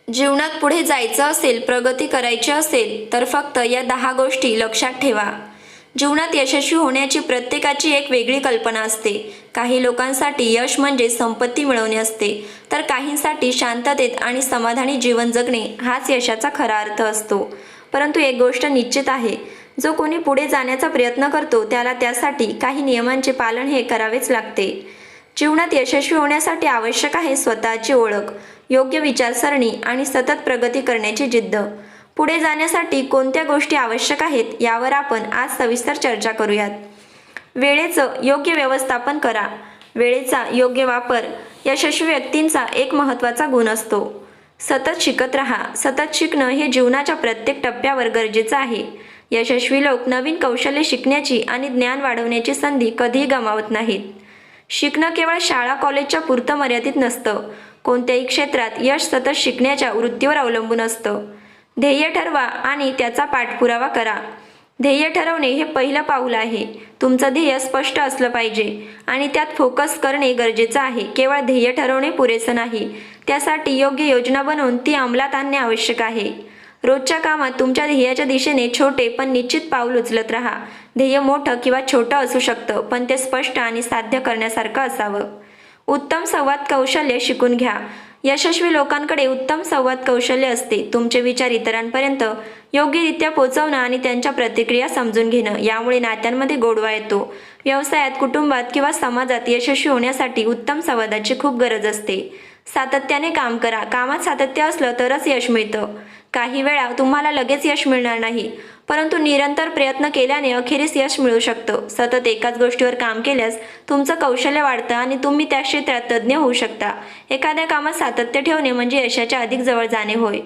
जीवनात पुढे जायचं असेल, प्रगती करायची असेल, तर फक्त या 10 गोष्टी लक्षात ठेवा. जीवनात यशस्वी होण्याची प्रत्येकाची एक वेगळी कल्पना असते. काही लोकांसाठी यश म्हणजे संपत्ती मिळवणे असते, तर काहींसाठी शांततेत आणि समाधानी जीवन जगणे हाच यशाचा खरा अर्थ असतो. परंतु एक गोष्ट निश्चित आहे, जो कोणी पुढे जाण्याचा प्रयत्न करतो त्याला त्यासाठी काही नियमांचे पालन हे करावेच लागते. जीवनात यशस्वी होण्यासाठी आवश्यक आहे स्वतःची ओळख, योग्य विचारसरणी आणि सतत प्रगती करण्याची जिद्द. पुढे जाण्यासाठी कोणत्या गोष्टी आवश्यक आहेत यावर आपण आज सविस्तर चर्चा करूयात. वेळेचं योग्य व्यवस्थापन करा. वेळेचा योग्य वापर यशस्वी व्यक्तींचा एक महत्त्वाचा गुण असतो. सतत शिकत राहा. सतत शिकणं हे जीवनाच्या प्रत्येक टप्प्यावर गरजेचं आहे. यशस्वी लोक नवीन कौशल्य शिकण्याची आणि ज्ञान वाढवण्याची संधी कधीही गमावत नाहीत. शिकणं केवळ शाळा कॉलेजच्या पुरतं मर्यादित नसतं. कोणत्याही क्षेत्रात यश सतत शिकण्याच्या वृत्तीवर अवलंबून असतं. ध्येय ठरवा आणि त्याचा पाठपुरावा करा. ध्येय ठरवणे हे पहिलं पाऊल आहे. तुमचं ध्येय स्पष्ट असलं पाहिजे आणि त्यात फोकस करणे गरजेचं आहे. केवळ ध्येय ठरवणे पुरेसं नाही, त्यासाठी योग्य योजना बनवून ती अंमलात आणणे आवश्यक आहे. रोजच्या कामात तुमच्या ध्येयाच्या दिशेने छोटे पण निश्चित पाऊल उचलत राहा. ध्येय मोठं किंवा छोटं असू शकतं, पण ते स्पष्ट आणि साध्य करण्यासारखं असावं. उत्तम संवाद कौशल्य शिकून घ्या. यशस्वी लोकांकडे उत्तम संवाद कौशल्य असते. तुमचे विचार इतरांपर्यंत योग्यरित्या पोहोचवणं आणि त्यांच्या प्रतिक्रिया समजून घेणं, यामुळे नात्यांमध्ये गोडवा येतो. व्यवसायात, कुटुंबात किंवा समाजात यशस्वी होण्यासाठी उत्तम संवादाची खूप गरज असते. सातत्याने काम करा. कामात सातत्य असलं तरच यश मिळतं. काही वेळा तुम्हाला लगेच यश मिळणार नाही, परंतु निरंतर प्रयत्न केल्याने अखेरीस यश मिळू शकतं. सतत एकाच गोष्टीवर काम केल्यास तुमचं कौशल्य वाढतं आणि तुम्ही त्या क्षेत्रात तज्ज्ञ होऊ शकता. एखाद्या कामात सातत्य ठेवणे म्हणजे यशाच्या अधिक जवळ जाणे होय.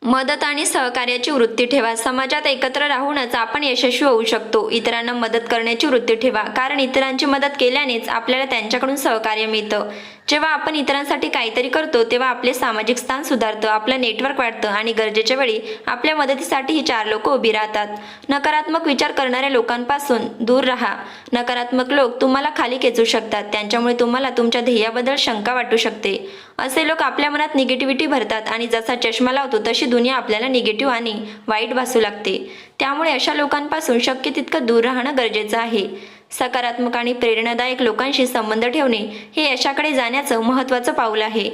मदत आणि सहकार्याची वृत्ती ठेवा. समाजात एकत्र राहूनच आपण यशस्वी होऊ शकतो. इतरांना मदत करण्याची वृत्ती ठेवा, कारण इतरांची मदत केल्यानेच आपल्याला त्यांच्याकडून सहकार्य मिळतं. जेव्हा आपण इतरांसाठी काहीतरी करतो तेव्हा आपले सामाजिक स्थान सुधारतं, आपलं नेटवर्क वाढतं आणि गरजेच्या वेळी आपल्या मदतीसाठी ही 4 लोक उभी राहतात. नकारात्मक विचार करणाऱ्या लोकांपासून दूर राहा. नकारात्मक लोक तुम्हाला खाली खेचू शकतात. त्यांच्यामुळे तुम्हाला तुमच्या ध्येयाबद्दल शंका वाटू शकते. असे लोक आपल्या मनात निगेटिव्हिटी भरतात आणि जसा चष्मा लावतो तशी दुनिया आपल्याला निगेटिव्ह आणि वाईट भासू लागते. त्यामुळे अशा लोकांपासून शक्य तितकं दूर राहणं गरजेचं आहे. सकारात्मक आणि प्रेरणादायक लोकांशी संबंध ठेवणे हे यशाकडे जाण्याचं महत्त्वाचं पाऊल आहे.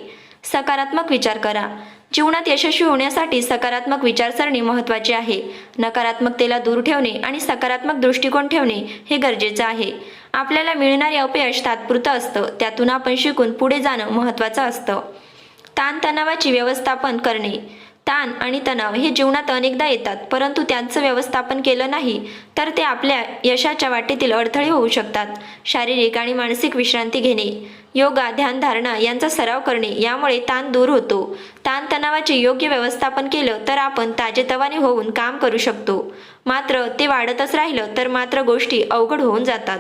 सकारात्मक विचार करा. जीवनात यशस्वी होण्यासाठी सकारात्मक विचारसरणी महत्त्वाची आहे. नकारात्मकतेला दूर ठेवणे आणि सकारात्मक दृष्टिकोन ठेवणे हे गरजेचं आहे. आपल्याला मिळणारे अपयश तात्पुरतं असतं, त्यातून आपण शिकून पुढे जाणं महत्त्वाचं असतं. ताणतणावाची व्यवस्थापन करणे. ताण आणि तणाव हे जीवनात अनेकदा येतात, परंतु त्यांचं व्यवस्थापन केलं नाही तर ते आपल्या यशाच्या वाटेतील अडथळे होऊ शकतात. शारीरिक आणि मानसिक विश्रांती घेणे, योगा, ध्यानधारणा यांचा सराव करणे यामुळे ताण दूर होतो. ताणतणावाचे योग्य व्यवस्थापन केलं तर आपण ताजेतवाने होऊन काम करू शकतो. मात्र ते वाढतच राहिलं तर मात्र गोष्टी अवघड होऊन जातात.